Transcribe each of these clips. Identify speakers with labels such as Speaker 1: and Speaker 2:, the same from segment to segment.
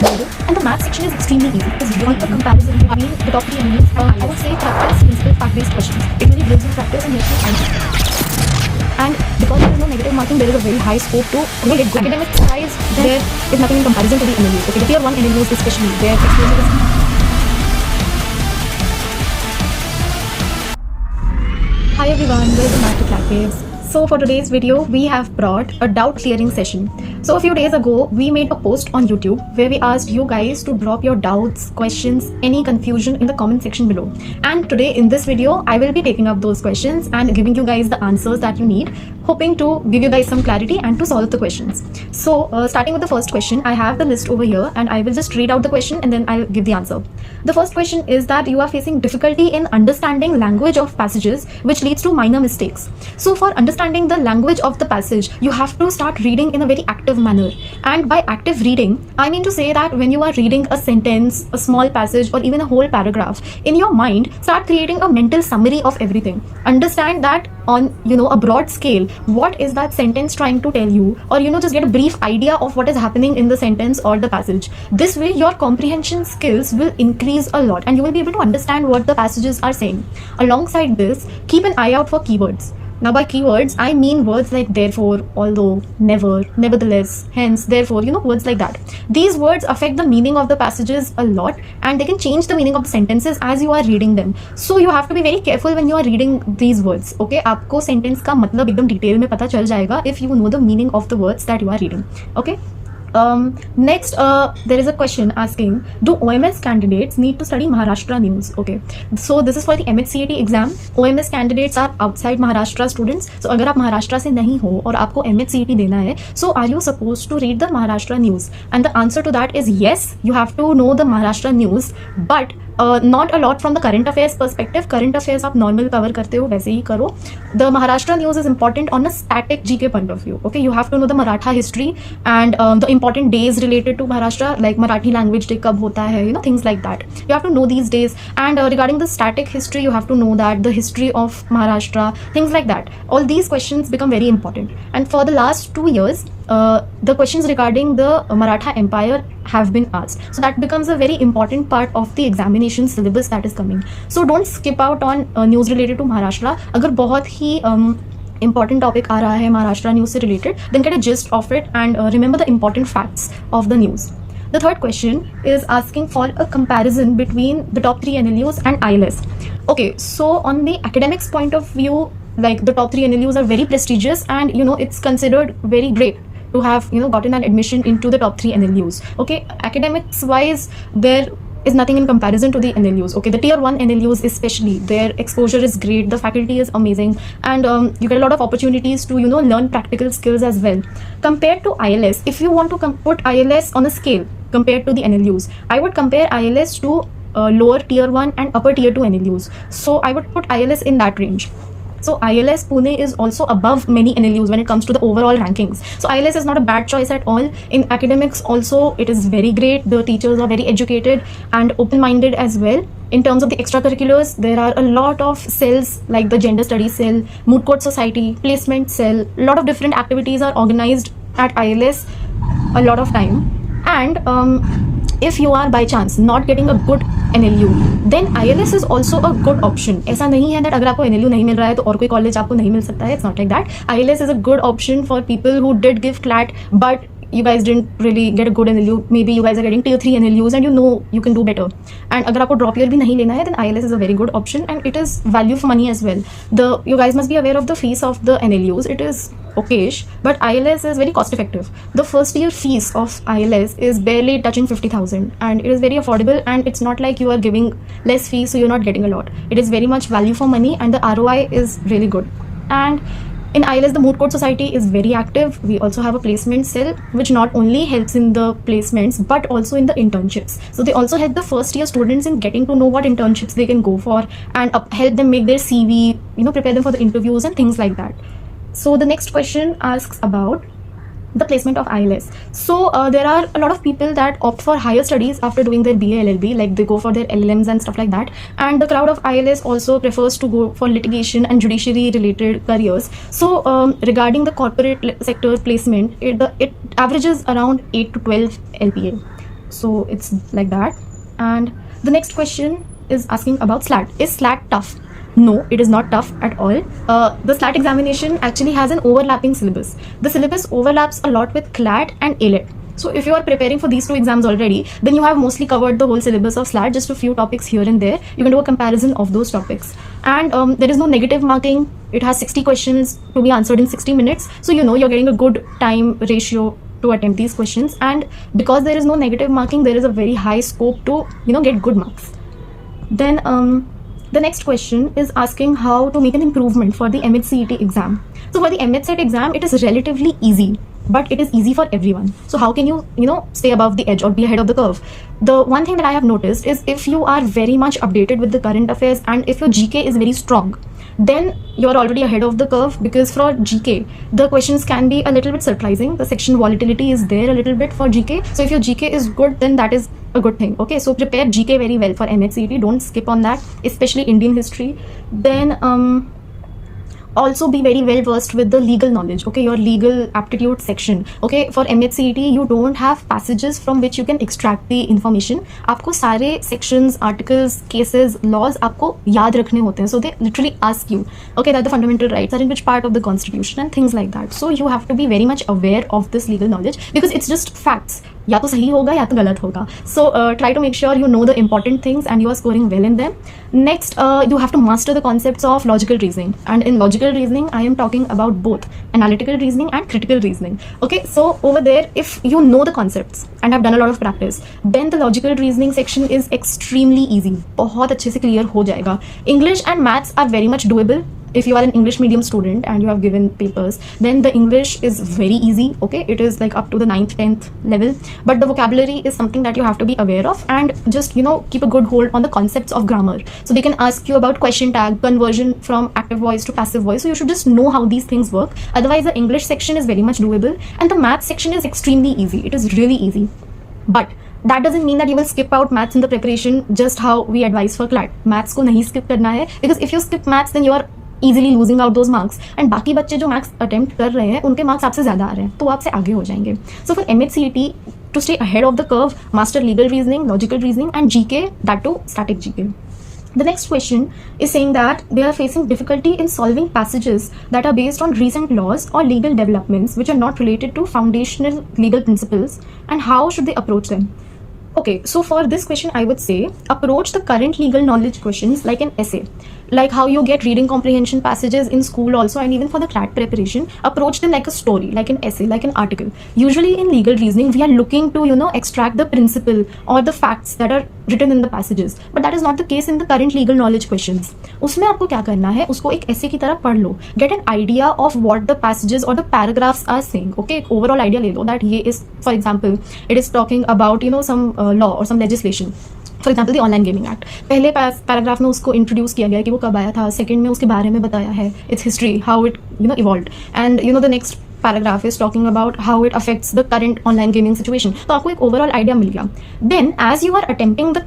Speaker 1: And the math section is extremely easy. It's beyond the comparison between the top three enemies. I would say practice principle fact-based questions. It really builds in practice and makes you answer. And because there is no negative marking, there is a very high scope to get good. Academic wise, there is nothing in comparison to the NLUs. Okay, the tier 1 NLUs especially, their exposure is. Hi everyone, welcome back to Clackwaves. So for today's video, we have brought a doubt clearing session. So a few days ago, we made a post on YouTube where we asked you guys to drop your doubts, questions, any confusion in the comment section below. And today in this video, I will be taking up those questions and giving you guys the answers that you need, hoping to give you guys some clarity and to solve the questions. So starting with the first question, I have the list over here and I will just read out the question and then I'll give the answer. The first question is that you are facing difficulty in understanding language of passages which leads to minor mistakes. So for understanding the language of the passage, you have to start reading in a very active manner. And by active reading, I mean to say that when you are reading a sentence, a small passage, or even a whole paragraph, in your mind, start creating a mental summary of everything. Understand that on a broad scale, what is that sentence trying to tell you, or just get a brief idea of what is happening in the sentence or the passage. This way, your comprehension skills will increase a lot, and you will be able to understand what the passages are saying. Alongside this, keep an eye out for keywords. Now by keywords, I mean words like therefore, although, never, nevertheless, hence, therefore, words like that. These words affect the meaning of the passages a lot and they can change the meaning of the sentences as you are reading them. So you have to be very careful when you are reading these words. Okay, आपको sentence का मतलब एकदम detail में पता चल जाएगा if you know the meaning of the words that you are reading. Okay. Next, there is a question asking, do OMS candidates need to study Maharashtra news? Okay, so this is for the MHCAT exam. OMS candidates are outside Maharashtra students. So अगर आप महाराष्ट्र से नहीं हो और आपको MHCAT देना है, so are you supposed to read the Maharashtra news? And the answer to that is yes, you have to know the Maharashtra news, but not a lot from the current affairs perspective. Current affairs आप normal cover करते हो वैसे ही करो. The Maharashtra news is important on a static GK point of view. Okay, you have to know the Maratha history and the important days related to Maharashtra, like Marathi language day कब होता है, things like that. You have to know these days. And regarding the static history, you have to know that the history of Maharashtra, things like that. All these questions become very important. And for the last 2 years, the questions regarding the Maratha Empire have been asked. So that becomes a very important part of the examination syllabus that is coming. So don't skip out on news related to Maharashtra. अगर बहुत ही important topic आ रहा है Maharashtra news से related, then get a gist of it and remember the important facts of the news. The third question is asking for a comparison between the top 3 NLUs and ILS. Okay, so on the academics point of view, like the top 3 NLUs are very prestigious and it's considered very great to have gotten an admission into the top 3 NLUs. Okay, academics wise, there is nothing in comparison to the NLUs. Okay, the tier 1 NLUs especially, their exposure is great, the faculty is amazing, and you get a lot of opportunities to learn practical skills as well. Compared to ILS, if you want to put ILS on a scale compared to the NLUs, I would compare ILS to lower tier 1 and upper tier 2 NLUs. So I would put ILS in that range. So ILS Pune is also above many NLUs when it comes to the overall rankings. So ILS is not a bad choice at all. In academics also, it is very great. The teachers are very educated and open-minded as well. In terms of the extracurriculars, there are a lot of cells like the Gender Studies cell, Moot Court Society, Placement cell. A lot of different activities are organized at ILS a lot of time. And if you are by chance not getting a good NLU, then ILS is also a good option. ऐसा नहीं है that अगर आपको NLU नहीं मिल रहा है तो और कोई कॉलेज आपको नहीं मिल सकता है. It's not like that. ILS is a good option for people who did give CLAT but you guys didn't really get a good NLU. Maybe you guys are getting tier 3 NLUs and you can do better. And अगर आपको drop year भी नहीं लेना है, then ILS is a very good option and it is value for money as well. You guys must be aware of the fees of the NLUs. It is okayish, but ILS is very cost effective. The first year fees of ILS is barely touching 50,000 and it is very affordable, and it's not like you are giving less fees so you're not getting a lot. It is very much value for money and the ROI is really good. And in ILS, the Moot Court Society is very active. We also have a placement cell which not only helps in the placements but also in the internships. So they also help the first year students in getting to know what internships they can go for and help them make their CV, prepare them for the interviews and things like that. So the next question asks about the placement of ILS. So there are a lot of people that opt for higher studies after doing their BA LLB, like they go for their LLMs and stuff like that. And the crowd of ILS also prefers to go for litigation and judiciary related careers. So regarding the corporate sector placement, it averages around 8 to 12 LPA. So it's like that. And the next question is asking about SLAT. Is SLAT tough? No, it is not tough at all. The SLAT examination actually has an overlapping syllabus. The syllabus overlaps a lot with CLAT and ALET. So if you are preparing for these two exams already, then you have mostly covered the whole syllabus of SLAT, just a few topics here and there. You can do a comparison of those topics. And there is no negative marking. It has 60 questions to be answered in 60 minutes. So you know you're getting a good time ratio to attempt these questions. And because there is no negative marking, there is a very high scope to, get good marks. Then the next question is asking how to make an improvement for the MHCET exam. So for the MHCET exam, it is relatively easy, but it is easy for everyone. So how can you, stay above the edge or be ahead of the curve? The one thing that I have noticed is if you are very much updated with the current affairs and if your GK is very strong, then you're already ahead of the curve, because for GK, the questions can be a little bit surprising. The section volatility is there a little bit for GK. So if your GK is good, then that is a good thing. Okay, so prepare GK very well for MHCET. Don't skip on that, especially Indian history. Then also be very well versed with the legal knowledge. Okay, your legal aptitude section. Okay, for MHCET you don't have passages from which you can extract the information. आपको सारे sections, articles, cases, laws आपको याद रखने होते हैं. So they literally ask you, okay, that the fundamental rights are in which part of the constitution and things like that. So you have to be very much aware of this legal knowledge, because it's just facts. या तो सही होगा या तो गलत होगा. So try to make sure you know the important things and you are scoring well in them. Next, you have to master the concepts of logical reasoning. And in logical reasoning, I am talking about both analytical reasoning and critical reasoning. Okay, so over there, if you know the concepts and have done a lot of practice, then the logical reasoning section is extremely easy. बहुत अच्छे से clear हो जाएगा. English and maths are very much doable. If you are an English medium student and you have given papers, then the English is very easy. Okay, it is like up to the 9th 10th level, but the vocabulary is something that you have to be aware of, and just keep a good hold on the concepts of grammar. So they can ask you about question tag, conversion from active voice to passive voice, so you should just know how these things work. Otherwise the English section is very much doable, and the math section is extremely easy. It is really easy, but that doesn't mean that you will skip out maths in the preparation, just how we advise for CLAT. Maths को नहीं skip करना है, because if you skip maths then you are easily losing out those marks, and बाकी बच्चे जो maths attempt कर रहे हैं उनके मार्क्स आपसे ज़्यादा आ रहे हैं, तो आपसे आगे हो जाएंगे. So for MHCET, to stay ahead of the curve, master legal reasoning, logical reasoning and GK, that too static GK. The next question is saying that they are facing difficulty in solving passages that are based on recent laws or legal developments which are not related to foundational legal principles, and how should they approach them? Okay, so for this question I would say approach the current legal knowledge questions like an essay, like how you get reading comprehension passages in school also, and even for the CLAT preparation, approach them like a story, like an essay, like an article. Usually in legal reasoning we are looking to extract the principle or the facts that are written in the passages, but that is not the case in the current legal knowledge questions. उसमें आपको क्या करना है, उसको एक essay की तरह पढ़ लो, get an idea of what the passages or the paragraphs are saying. Okay, एक overall idea ले लो that ये is, for example, it is talking about some law or some legislation. For example the online gaming act. पहले paragraph में उसको introduce किया गया कि वो कब आया था, सेकंड में उसके बारे में बताया है, its history, how it evolved, and the next paragraph is talking about how it affects the current online gaming situation. तो आपको एक ओवरऑल आइडिया मिल गया. Then as you are attempting the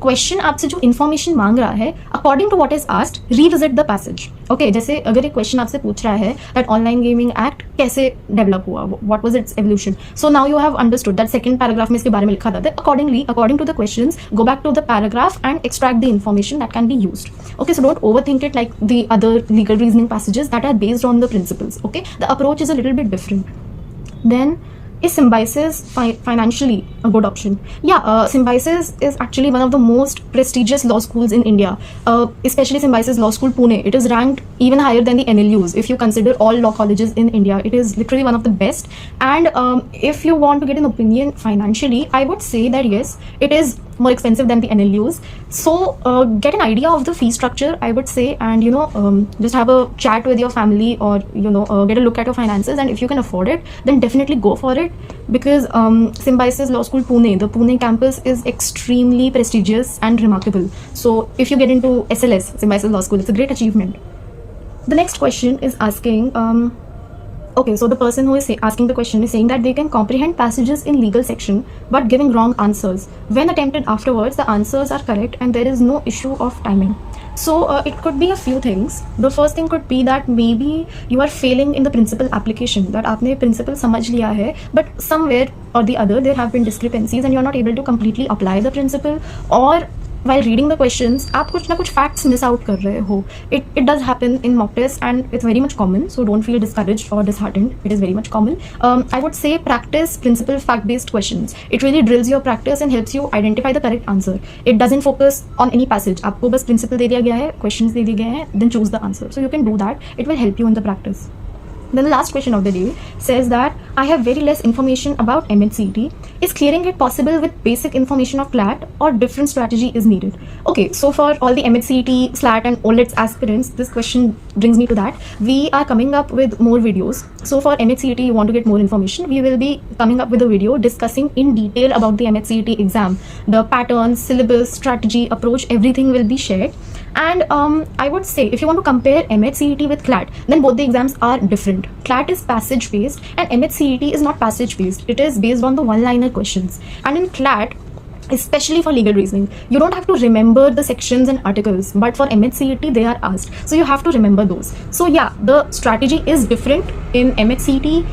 Speaker 1: question आपसे जो इन्फॉर्मेशन मांग रहा है according to what is asked, revisit the passage. Okay, जैसे अगर एक क्वेश्चन आपसे पूछ रहा है दैट ऑनलाइन गेमिंग एक्ट कैसे डेवलप हुआ, what was it's evolution, so now you have understood that second paragraph में इसके बारे में लिखा था. According to the questions, go back to the paragraph and extract the information that can be used. Okay, so don't overthink it like the other legal reasoning passages that are based on the principles. Okay, the approach is a little bit different. Then, is Symbiosis financially a good option? Yeah, Symbiosis is actually one of the most prestigious law schools in India, especially Symbiosis Law School Pune. It is ranked even higher than the NLUs. If you consider all law colleges in India, it is literally one of the best. And if you want to get an opinion financially, I would say that yes, it is more expensive than the NLUs. So get an idea of the fee structure, I would say, and just have a chat with your family, or get a look at your finances, and if you can afford it, then definitely go for it, because Symbiosis Law School Pune, the Pune campus is extremely prestigious and remarkable. So if you get into SLS, Symbiosis Law School, it's a great achievement. The next question is asking okay, so the person who is asking the question is saying that they can comprehend passages in legal section but giving wrong answers. When attempted afterwards, the answers are correct and there is no issue of timing. So it could be a few things. The first thing could be that maybe you are failing in the principal application, that आपने principle समझ लिया है, but somewhere or the other there have been discrepancies and you are not able to completely apply the principle, or while reading the questions आप कुछ ना कुछ facts miss out कर रहे हो. It does happen in mock test and it's very much common, so don't feel discouraged or disheartened. It is very much common. I would say practice principle fact based questions. It really drills your practice and helps you identify the correct answer. It doesn't focus on any passage. आपको बस principle दे दिया गया है, questions दे दिए गए हैं, then choose the answer. So you can do that. It will help you in the practice. Then the last question of the day says that I have very less information about MHCET. Is clearing it possible with basic information of CLAT or different strategy is needed? Okay, so for all the MHCET, SLAT and OLETS aspirants, this question brings me to that. We are coming up with more videos. So for MHCET, you want to get more information, we will be coming up with a video discussing in detail about the MHCET exam. The pattern, syllabus, strategy, approach, everything will be shared. And I would say if you want to compare MHCET with CLAT, then both the exams are different. CLAT is passage based and MHCET is not passage based. It is based on the one-liner questions. And in CLAT, especially for legal reasoning, you don't have to remember the sections and articles, but for MHCET they are asked, so you have to remember those. So yeah, the strategy is different in MHCET.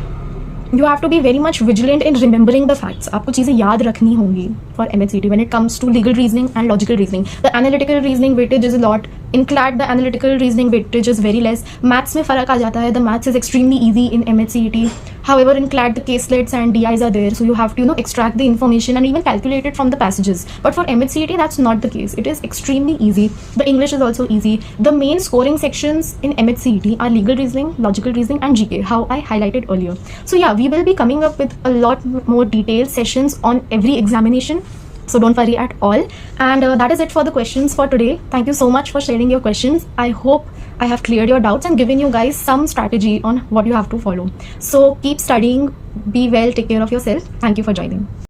Speaker 1: You have to be very much vigilant in remembering the facts. आपको चीज़ें याद रखनी होंगी for MHCET when it comes to legal reasoning and logical reasoning. The analytical reasoning weightage is a lot. In CLAT, the analytical reasoning weightage is very less. Maths में फ़र्क आ जाता है. The maths is extremely easy in MHCET. However, in CLAT, the caselets and DIs are there, so you have to extract the information and even calculate it from the passages. But for MHCET, that's not the case. It is extremely easy. The English is also easy. The main scoring sections in MHCET are legal reasoning, logical reasoning, and GK, how I highlighted earlier. So yeah, we will be coming up with a lot more detailed sessions on every examination. So don't worry at all. And that is it for the questions for today. Thank you so much for sharing your questions. I hope I have cleared your doubts and given you guys some strategy on what you have to follow. So keep studying, be well, take care of yourself. Thank you for joining.